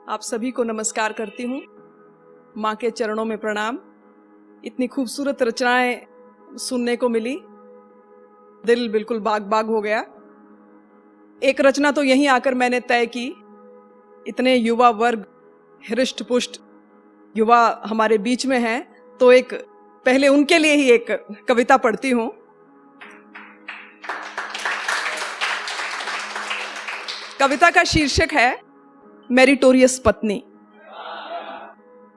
आप सभी को नमस्कार करती हूँ। माँ के चरणों में प्रणाम। इतनी खूबसूरत रचनाएं सुनने को मिली, दिल बिल्कुल बाग बाग हो गया। एक रचना तो यहीं आकर मैंने तय की, इतने युवा वर्ग हृष्ट पुष्ट युवा हमारे बीच में हैं, तो एक पहले उनके लिए ही एक कविता पढ़ती हूँ। कविता का शीर्षक है मेरिटोरियस पत्नी।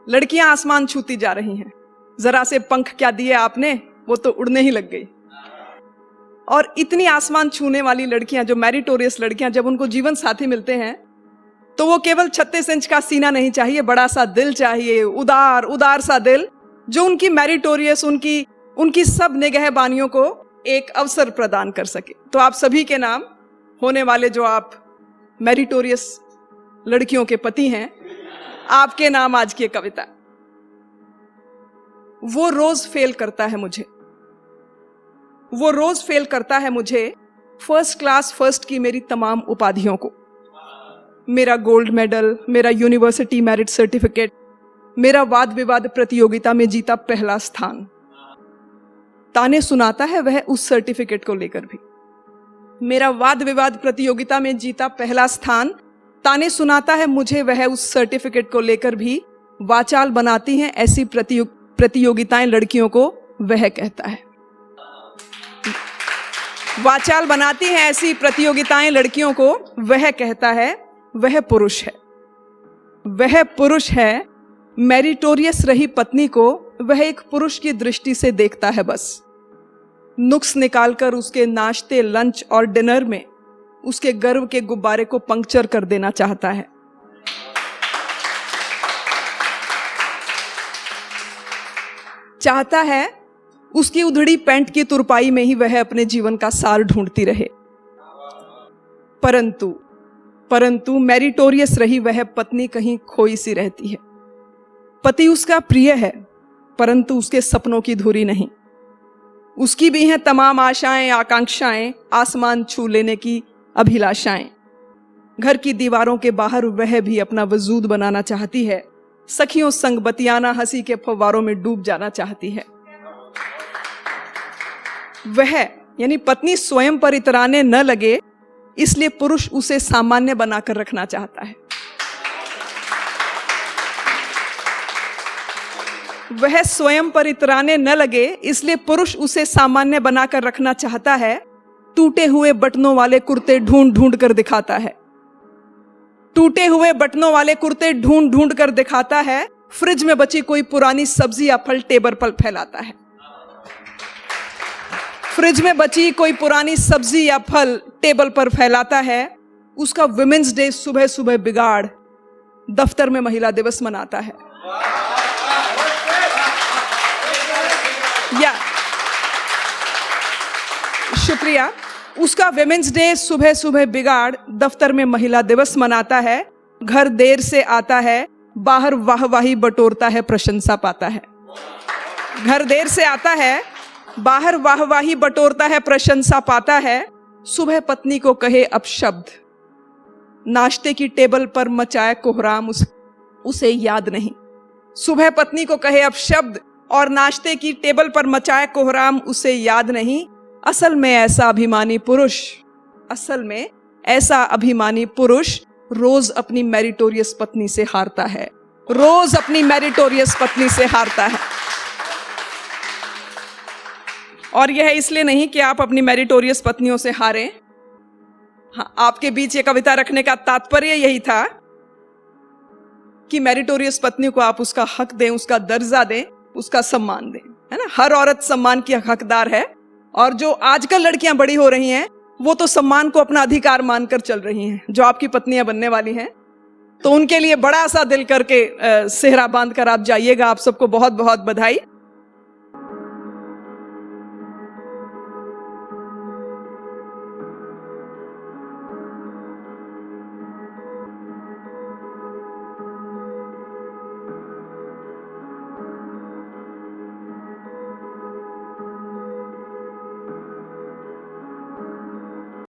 लड़कियां आसमान छूती जा रही हैं, जरा से पंख क्या दिए आपने, वो तो उड़ने ही लग गई। और इतनी आसमान छूने वाली लड़कियां, जो मेरिटोरियस लड़कियां, जब उनको जीवन साथी मिलते हैं तो वो केवल 36 इंच का सीना नहीं चाहिए, बड़ा सा दिल चाहिए, उदार उदार सा दिल, जो उनकी मेरिटोरियस, उनकी सब निगहबानियों को एक अवसर प्रदान कर सके। तो आप सभी के नाम होने वाले, जो आप मेरिटोरियस लड़कियों के पति हैं, आपके नाम आज की कविता। वो रोज फेल करता है मुझे, वो रोज फेल करता है मुझे, फर्स्ट क्लास फर्स्ट की मेरी तमाम उपाधियों को। मेरा गोल्ड मेडल, मेरा यूनिवर्सिटी मेरिट सर्टिफिकेट, मेरा वाद विवाद प्रतियोगिता में जीता पहला स्थान, ताने सुनाता है वह उस सर्टिफिकेट को लेकर भी। मेरा वाद विवाद प्रतियोगिता में जीता पहला स्थान, ताने सुनाता है मुझे वह उस सर्टिफिकेट को लेकर भी। वाचाल बनाती हैं ऐसी प्रतियोगिताएं लड़कियों को, वह कहता है। वाचाल बनाती हैं ऐसी प्रतियोगिताएं लड़कियों को, वह कहता है। वह पुरुष है, वह पुरुष है। मेरिटोरियस रही पत्नी को वह एक पुरुष की दृष्टि से देखता है बस। नुक्स निकालकर उसके नाश्ते, लंच और डिनर में उसके गर्व के गुब्बारे को पंक्चर कर देना चाहता है। चाहता है उसकी उधड़ी पैंट की तुरपाई में ही वह अपने जीवन का सार ढूंढती रहे। परंतु मेरिटोरियस रही वह पत्नी कहीं खोई सी रहती है। पति उसका प्रिय है, परंतु उसके सपनों की धुरी नहीं। उसकी भी हैं तमाम आशाएं, आकांक्षाएं, आसमान छू लेने की अभिलाषाएं। घर की दीवारों के बाहर वह भी अपना वजूद बनाना चाहती है। सखियों संग बतियाना, हंसी के फव्वारों में डूब जाना चाहती है। वह यानी पत्नी स्वयं पर इतराने न लगे, इसलिए पुरुष उसे सामान्य बनाकर रखना चाहता है। वह स्वयं पर इतराने न लगे, इसलिए पुरुष उसे सामान्य बनाकर रखना चाहता है। टूटे हुए बटनों वाले कुर्ते ढूंढ ढूंढ कर दिखाता है। टूटे हुए बटनों वाले कुर्ते ढूंढ ढूंढ कर दिखाता है। फ्रिज में बची कोई पुरानी सब्जी या फल टेबल पर फैलाता है। फ्रिज में बची कोई पुरानी सब्जी या फल टेबल पर फैलाता है। उसका विमेंस डे सुबह सुबह बिगाड़ दफ्तर में महिला दिवस मनाता है। या शुक्रिया। उसका विमेंस डे सुबह सुबह बिगाड़ दफ्तर में महिला दिवस मनाता है। घर देर से आता है, बाहर वाहवाही बटोरता है, प्रशंसा पाता है। घर देर से आता है, बाहर वाहवाही बटोरता है, प्रशंसा पाता है। सुबह पत्नी को कहे अपशब्द, नाश्ते की टेबल पर मचाए कोहराम उसे याद नहीं। सुबह पत्नी को कहे अपशब्द और नाश्ते की टेबल पर मचाए कोहराम उसे याद नहीं। असल में ऐसा अभिमानी पुरुष रोज अपनी मेरिटोरियस पत्नी से हारता है। रोज अपनी मेरिटोरियस पत्नी से हारता है। और यह इसलिए नहीं कि आप अपनी मेरिटोरियस पत्नियों से हारें। हाँ, आपके बीच ये कविता रखने का तात्पर्य यही था कि मेरिटोरियस पत्नी को आप उसका हक दें, उसका दर्जा दें, उसका सम्मान दें, है ना। हर औरत सम्मान की हकदार है। और जो आजकल लड़कियां बड़ी हो रही हैं, वो तो सम्मान को अपना अधिकार मानकर चल रही हैं। जो आपकी पत्नियां बनने वाली हैं, तो उनके लिए बड़ा सा दिल करके सेहरा बांध कर आप जाइएगा। आप सबको बहुत बहुत बधाई।